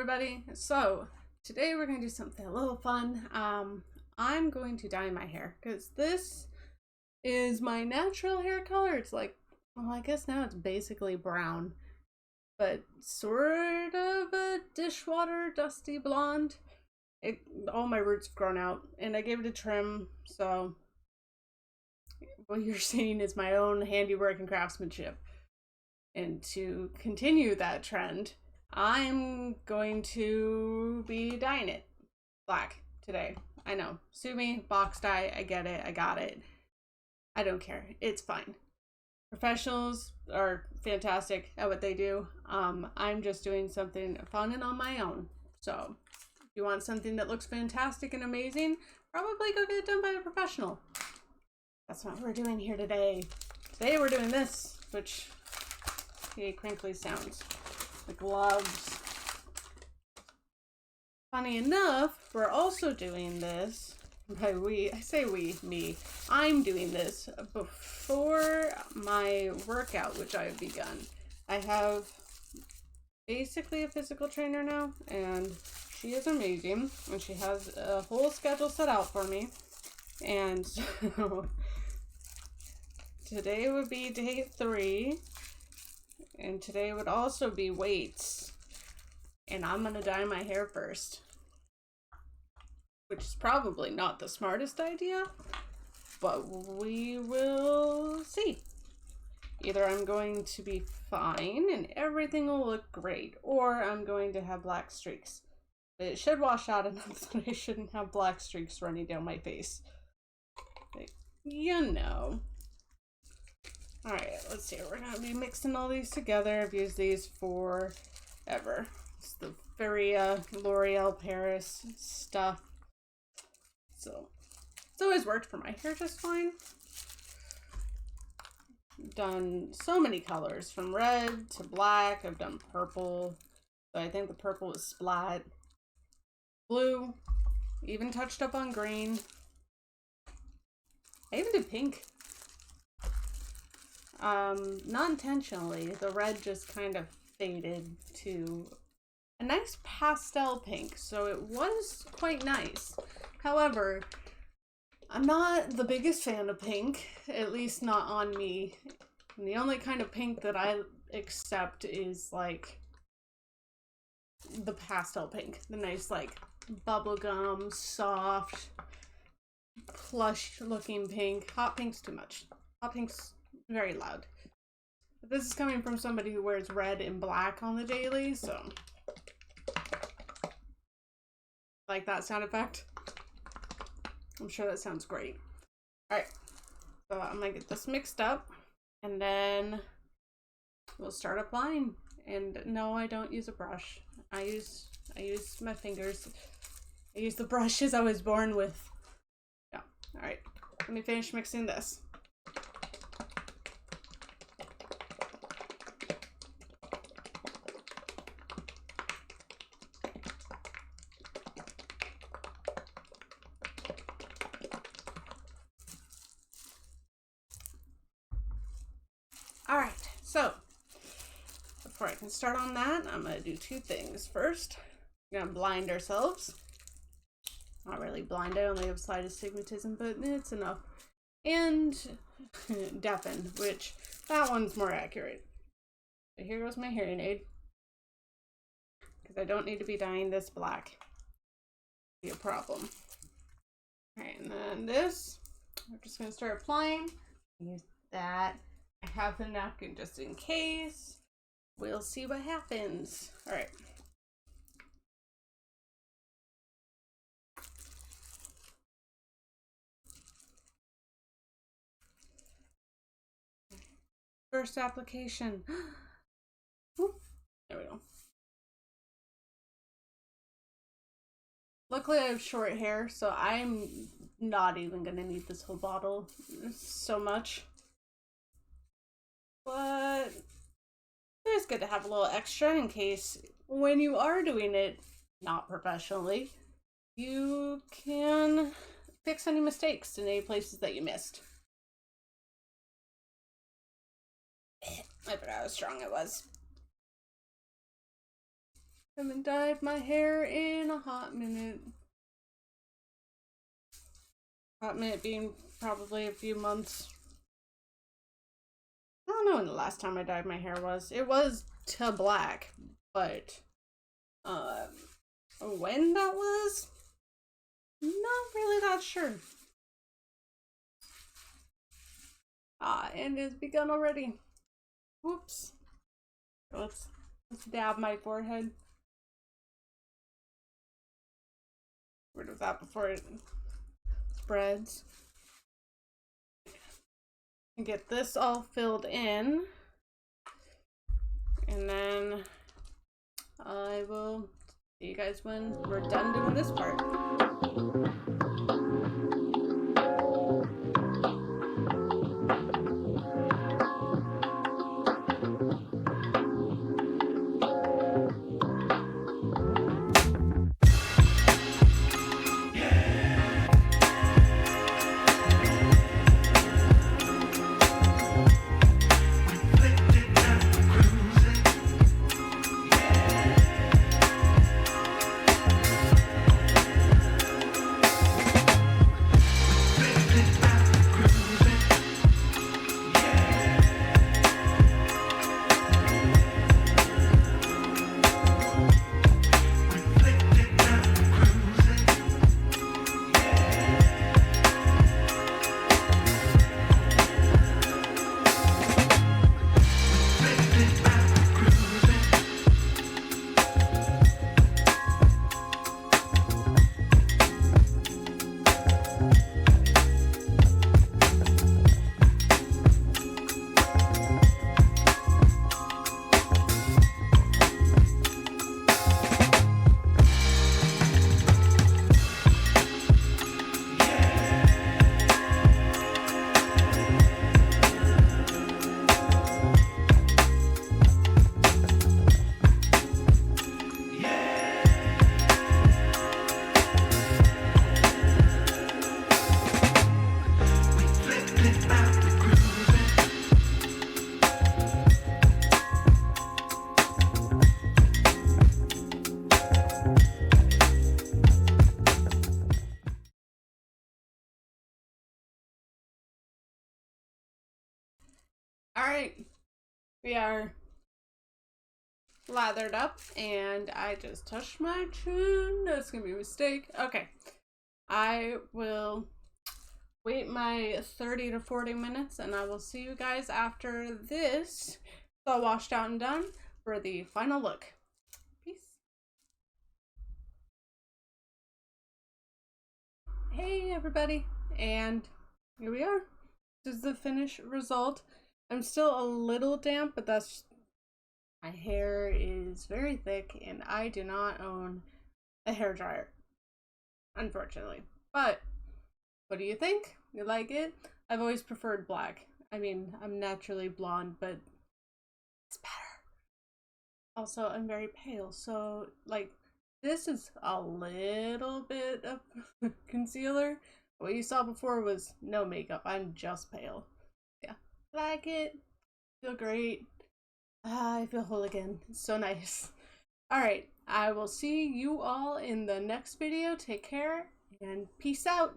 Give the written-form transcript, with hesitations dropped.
everybody. So today we're gonna do something a little fun. I'm going to dye my hair because this is my natural hair color. It's like, well, I guess now it's basically brown, but sort of a dishwater dusty blonde. All my roots have grown out, and I gave it a trim. So what you're seeing is my own handiwork and craftsmanship. And to continue that trend, I'm going to be dyeing it black today. I know. Sue me, box dye, I get it, I got it. I don't care. It's fine. Professionals are fantastic at what they do. I'm just doing something fun and on my own. So if you want something that looks fantastic and amazing, probably go get it done by a professional. That's what we're doing here today. Today we're doing this, which crinkly sounds. The gloves. Funny enough, we're also doing this. By we, I say we, me. I'm doing this before my workout, which I have begun. I have basically a physical trainer now, and she is amazing, and she has a whole schedule set out for me. And so today would be day 3. And today would also be weights. And I'm gonna dye my hair first. Which is probably not the smartest idea, but we will see. Either I'm going to be fine and everything will look great, or I'm going to have black streaks. But it should wash out enough that I shouldn't have black streaks running down my face. Like, you know. Alright, let's see. We're going to be mixing all these together. I've used these forever. It's the very L'Oreal Paris stuff. So, it's always worked for my hair just fine. I've done so many colors, from red to black. I've done purple. So I think the purple is splat. Blue. Even touched up on green. I even did pink. Not intentionally. The red just kind of faded to a nice pastel pink, so it was quite nice. However, I'm not the biggest fan of pink, at least not on me. And the only kind of pink that I accept is like the pastel pink, the nice like bubblegum, soft, plush looking pink. Hot pink's too much. Hot pink's very loud. But this is coming from somebody who wears red and black on the daily, so like that sound effect. I'm sure that sounds great. Alright, so I'm gonna get this mixed up and then we'll start applying. And no, I don't use a brush. I use my fingers. I use the brushes I was born with. Yeah. Alright, let me finish mixing this. Alright, so before I can start on that, I'm going to do 2 things. First, we're going to blind ourselves. Not really blind, I only have slight astigmatism, but it's enough. And deafen, which that one's more accurate. So here goes my hearing aid. Because I don't need to be dyeing this black. Be a problem. Alright, and then this, we're just going to start applying. Use that. I have the napkin just in case. We'll see what happens. All right. First application. Whoop. There we go. Luckily I have short hair, so I'm not even gonna need this whole bottle so much. But it's good to have a little extra in case when you are doing it not professionally, you can fix any mistakes in any places that you missed. I forgot how strong it was. Haven't dyed my hair in a hot minute. Hot minute being probably a few months. I don't know when the last time I dyed my hair was. It was to black, but when that was, not really that sure. And it's begun already. Whoops. Let's dab my forehead. Get rid of that before it spreads. And get this all filled in. And then I will see you guys when we're done doing this part. Alright, we are lathered up, and I just touched my chin. That's gonna be a mistake. Okay, I will wait my 30 to 40 minutes, and I will see you guys after this is all washed out and done for the final look. Peace. Hey everybody, and here we are. This is the finished result. I'm still a little damp, but that's my hair is very thick, and I do not own a hairdryer, unfortunately. But what do you think? You like it? I've always preferred black. I mean, I'm naturally blonde, but it's better. Also, I'm very pale, so like this is a little bit of concealer. What you saw before was no makeup. I'm just pale. Yeah, like it. Feel great. I feel whole again. It's so nice. Alright, I will see you all in the next video. Take care and peace out.